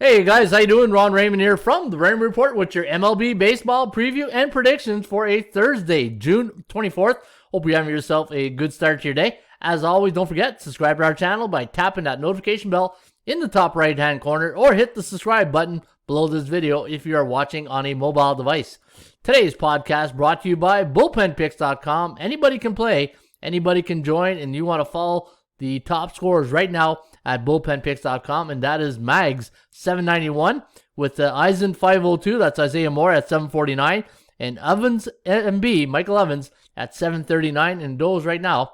Hey guys, how you doing? Ron Raymond here from the Raymond Report with your MLB baseball preview and predictions for a Thursday, June 24th. Hope you're having yourself a good start to your day. As always, don't forget, subscribe to our channel by tapping that notification bell in the top right-hand corner or hit the subscribe button below this video if you are watching on a mobile device. Today's podcast brought to you by bullpenpicks.com. Anybody can play, anybody can join, and you want to follow the top scorers right now at bullpenpicks.com, and that is Mags 791 with Eisen 502. That's Isaiah Moore at 749, and Evans MB Michael Evans at 739. And those right now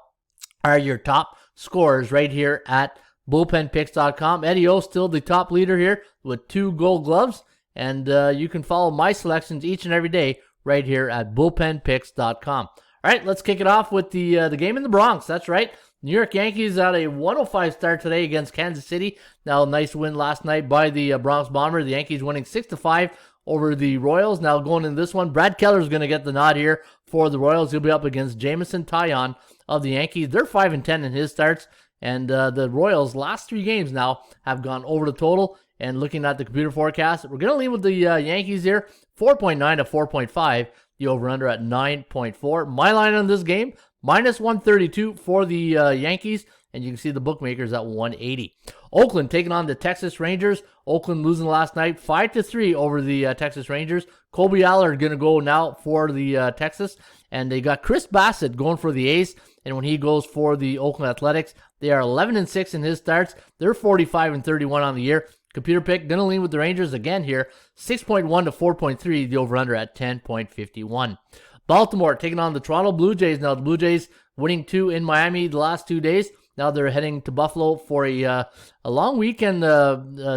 are your top scorers right here at bullpenpicks.com. Eddie O still the top leader here with 2 Gold Gloves, and you can follow my selections each and every day right here at bullpenpicks.com. All right, let's kick it off with the game in the Bronx. That's right. New York Yankees had a 105 start today against Kansas City. Now, nice win last night by the Bronx Bombers. The Yankees winning 6-5 over the Royals. Now, going into this one, Brad Keller is going to get the nod here for the Royals. He'll be up against Jameson Taillon of the Yankees. They're 5-10 in his starts, and the Royals' last 3 games now have gone over the total. And looking at the computer forecast, we're going to lean with the Yankees here, 4.9 to 4.5. The over-under at 9.4. My line on this game, minus 132 for the Yankees, and you can see the bookmakers at 180. Oakland taking on the Texas Rangers. Oakland losing last night 5-3 over the Texas Rangers. Colby Allard going to go now for the Texas, and they got Chris Bassett going for the A's, and when he goes for the Oakland Athletics, they are 11-6 in his starts. They're 45-31 on the year. Computer pick, going to lean with the Rangers again here, 6.1 to 4.3, the over-under at 10.51. Baltimore taking on the Toronto Blue Jays. Now, the Blue Jays winning 2 in Miami the last 2 days. Now they're heading to Buffalo for a long weekend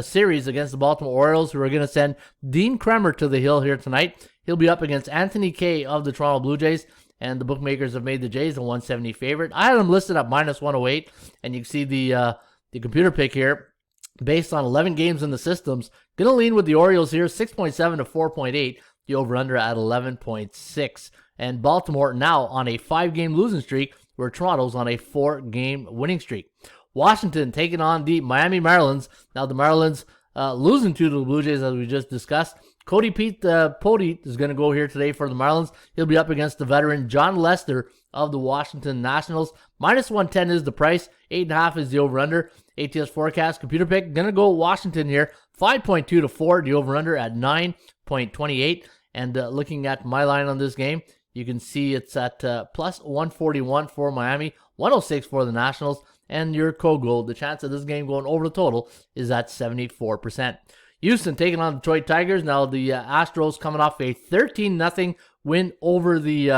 series against the Baltimore Orioles, who are going to send Dean Kremer to the hill here tonight. He'll be up against Anthony Kay of the Toronto Blue Jays, and the bookmakers have made the Jays a 170 favorite. I had them listed at minus 108, and you can see the computer pick here. Based on 11 games in the systems, going to lean with the Orioles here, 6.7 to 4.8, the over-under at 11.6. And Baltimore now on a 5-game losing streak, where Toronto's on a 4-game winning streak. Washington taking on the Miami Marlins. Now the Marlins losing to the Blue Jays, as we just discussed. Cody Poteet is going to go here today for the Marlins. He'll be up against the veteran John Lester of the Washington Nationals. Minus 110 is the price. 8.5 is the over-under. ATS forecast, computer pick, going to go Washington here. 5.2 to 4, the over-under at 9.28. And looking at my line on this game, you can see it's at plus 141 for Miami, 106 for the Nationals. And your Kogo, the chance of this game going over the total is at 74%. Houston taking on Detroit Tigers. Now the Astros coming off a 13-0 win over the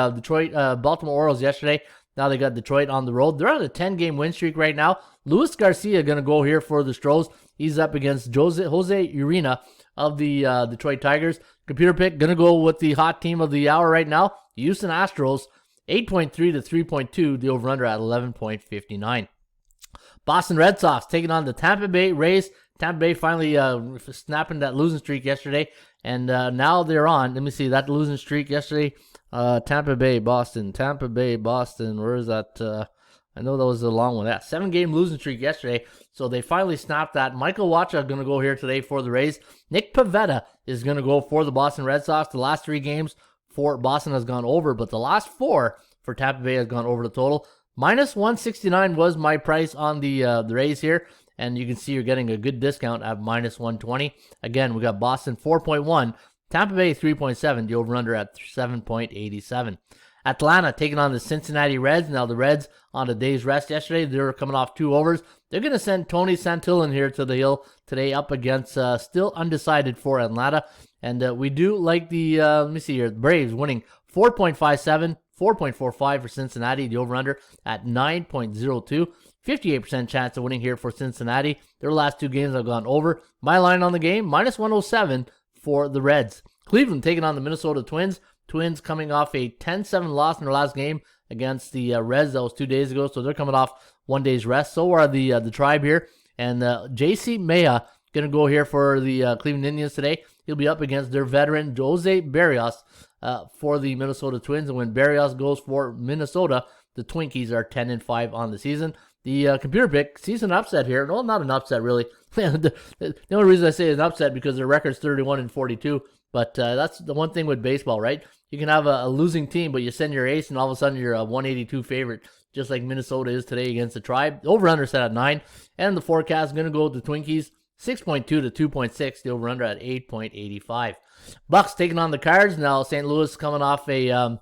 Baltimore Orioles yesterday. Now they got Detroit on the road. They're on a 10-game win streak right now. Luis Garcia going to go here for the Stros. He's up against Jose Urena of the Detroit Tigers. Computer pick going to go with the hot team of the hour right now, Houston Astros, 8.3 to 3.2. The over-under at 11.59. Boston Red Sox taking on the Tampa Bay Rays. Tampa Bay finally snapping that losing streak yesterday, and now they're on. Let me see, that losing streak yesterday, Tampa Bay, Boston, where is that? I know that was a long one. Yeah, 7-game losing streak yesterday, so they finally snapped that. Michael Wacha going to go here today for the Rays. Nick Pivetta is going to go for the Boston Red Sox. The last 3 games for Boston has gone over, but the last 4 for Tampa Bay has gone over the total. Minus 169 was my price on the Rays here. And you can see you're getting a good discount at minus 120. Again, we got Boston 4.1, Tampa Bay 3.7, the over-under at 7.87. Atlanta taking on the Cincinnati Reds. Now the Reds on a day's rest yesterday. They're coming off 2 overs. They're going to send Tony Santillan here to the hill today up against still undecided for Atlanta. And we do like the, let me see here, the Braves winning 4.57, 4.45 for Cincinnati, the over-under at 9.02. 58% chance of winning here for Cincinnati. Their last 2 games have gone over. My line on the game, minus 107 for the Reds. Cleveland taking on the Minnesota Twins. Twins coming off a 10-7 loss in their last game against the Reds. That was 2 days ago, so they're coming off 1 day's rest. So are the Tribe here. And J.C. Maya going to go here for the Cleveland Indians today. He'll be up against their veteran Jose Barrios for the Minnesota Twins. And when Barrios goes for Minnesota, the Twinkies are 10-5 on the season. The computer pick sees an upset here. Well, not an upset, really. the only reason I say it's an upset because their record's 31-42. But that's the one thing with baseball, right? You can have a losing team, but you send your ace, and all of a sudden you're a 182 favorite, just like Minnesota is today against the Tribe. Over-under set at 9. And the forecast is going to go with the Twinkies, 6.2 to 2.6. The over-under at 8.85. Bucks taking on the Cards. Now, St. Louis coming off a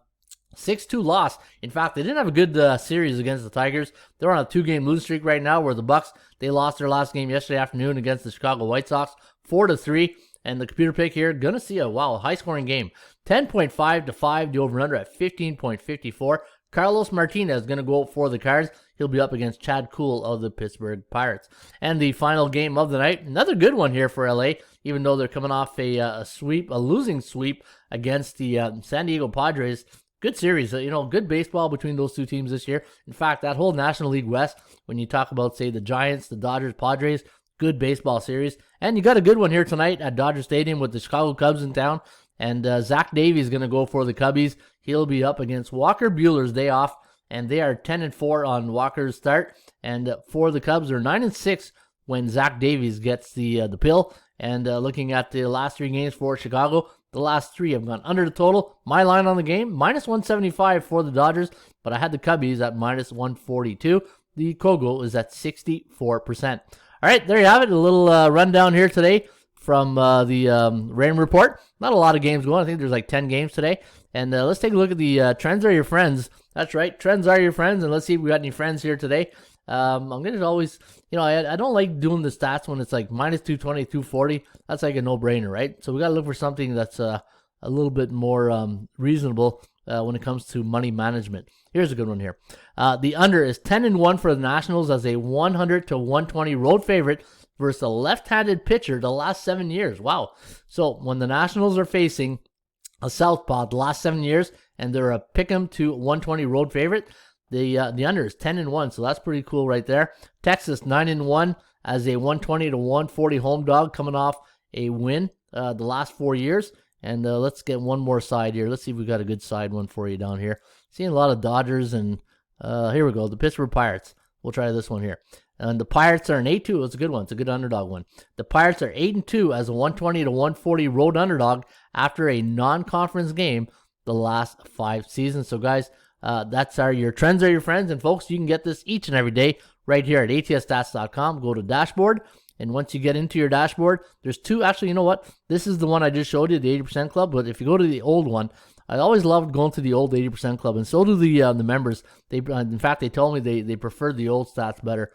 6-2 loss. In fact, they didn't have a good series against the Tigers. They're on a 2-game losing streak right now, where the Bucks, they lost their last game yesterday afternoon against the Chicago White Sox, 4-3. And the computer pick here, gonna see a high-scoring game. 10.5 to 5, the over-under at 15.54. Carlos Martinez gonna go for the Cards. He'll be up against Chad Kuhl of the Pittsburgh Pirates. And the final game of the night, another good one here for LA, even though they're coming off a losing sweep against the San Diego Padres. Good series, good baseball between those two teams this year. In fact, that whole National League West, when you talk about, say, the Giants, the Dodgers, Padres, good baseball series. And you got a good one here tonight at Dodger Stadium with the Chicago Cubs in town. And Zach Davies is going to go for the Cubbies. He'll be up against Walker Buehler's day off. And they are 10-4 on Walker's start. And for the Cubs, they're 9-6 when Zach Davies gets the pill. And looking at the last 3 games for Chicago, the last 3 have gone under the total. My line on the game, minus 175 for the Dodgers, but I had the Cubbies at minus 142. The Kogo is at 64%. All right, there you have it. A little rundown here today from the Raymond Report. Not a lot of games going. I think there's like 10 games today. And let's take a look at the Trends Are Your Friends. That's right, Trends Are Your Friends. And let's see if we got any friends here today. I'm going to always, I don't like doing the stats when it's like minus 220, 240. That's like a no-brainer, right? So we got to look for something that's a little bit more reasonable when it comes to money management. Here's a good one here. The under is 10-1 for the Nationals as a 100 to 120 road favorite versus a left-handed pitcher the last 7 years. Wow. So when the Nationals are facing a southpaw the last 7 years and they're a pick 'em to 120 road favorite, the under is 10-1, so that's pretty cool right there. Texas 9-1 as a 120 to 140 home dog, coming off a win the last 4 years. And let's get one more side here. Let's see if we got a good side one for you down here. Seeing a lot of Dodgers, and here we go. The Pittsburgh Pirates. We'll try this one here. And the Pirates are an 8-2. It's a good one. It's a good underdog one. The Pirates are 8-2 as a 120 to 140 road underdog after a non-conference game the last 5 seasons. So guys, that's your Trends Are Your Friends. And folks, you can get this each and every day right here at atsstats.com. Go to dashboard. And once you get into your dashboard, there's 2. Actually, you know what? This is the one I just showed you, the 80% Club. But if you go to the old one, I always loved going to the old 80% Club. And so do the members. In fact, they told me they preferred the old stats better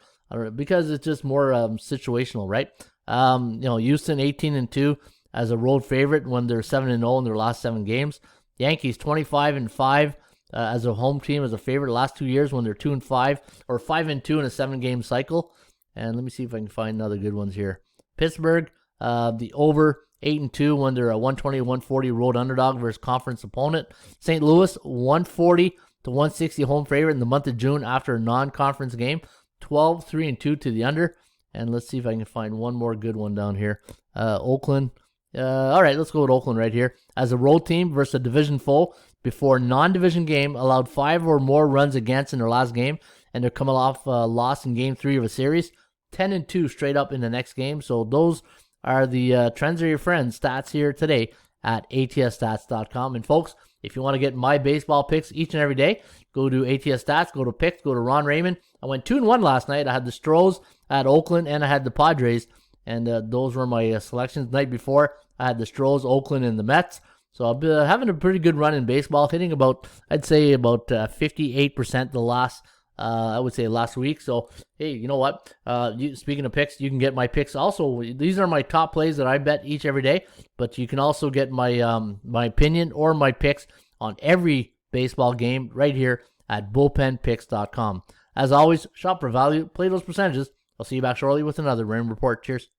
because it's just more situational, right? Houston 18-2 as a road favorite when they're 7-0 in their last 7 games. Yankees 25-5 as a home team as a favorite the last 2 years when they're 2-5 or 5-2 in a 7-game cycle. And let me see if I can find another good ones here. Pittsburgh, the over 8-2 when they're a 120-140 road underdog versus conference opponent. St. Louis 140 to 160 home favorite in the month of June after a non-conference game. 12-3-2 to the under. And let's see if I can find one more good one down here. Oakland. All right, let's go with Oakland right here. As a road team versus a division foe before non-division game, allowed 5 or more runs against in their last game, and they're coming off a loss in game 3 of a series. 10-2 straight up in the next game. So those are the Trends Are Your Friends stats here today at atsstats.com. And folks, if you want to get my baseball picks each and every day, go to ATS Stats, go to picks, go to Ron Raymond. I went 2-1 last night. I had the Stros, I had Oakland, and I had the Padres. And those were my selections. The night before, I had the Stros, Oakland, and the Mets. So I'll be having a pretty good run in baseball, hitting I'd say about 58% the last last week. So, hey, you know what? Speaking of picks, you can get my picks also. These are my top plays that I bet each every day, but you can also get my my opinion or my picks on every baseball game right here at bullpenpicks.com. As always, shop for value, play those percentages. I'll see you back shortly with another Raymond Report. Cheers.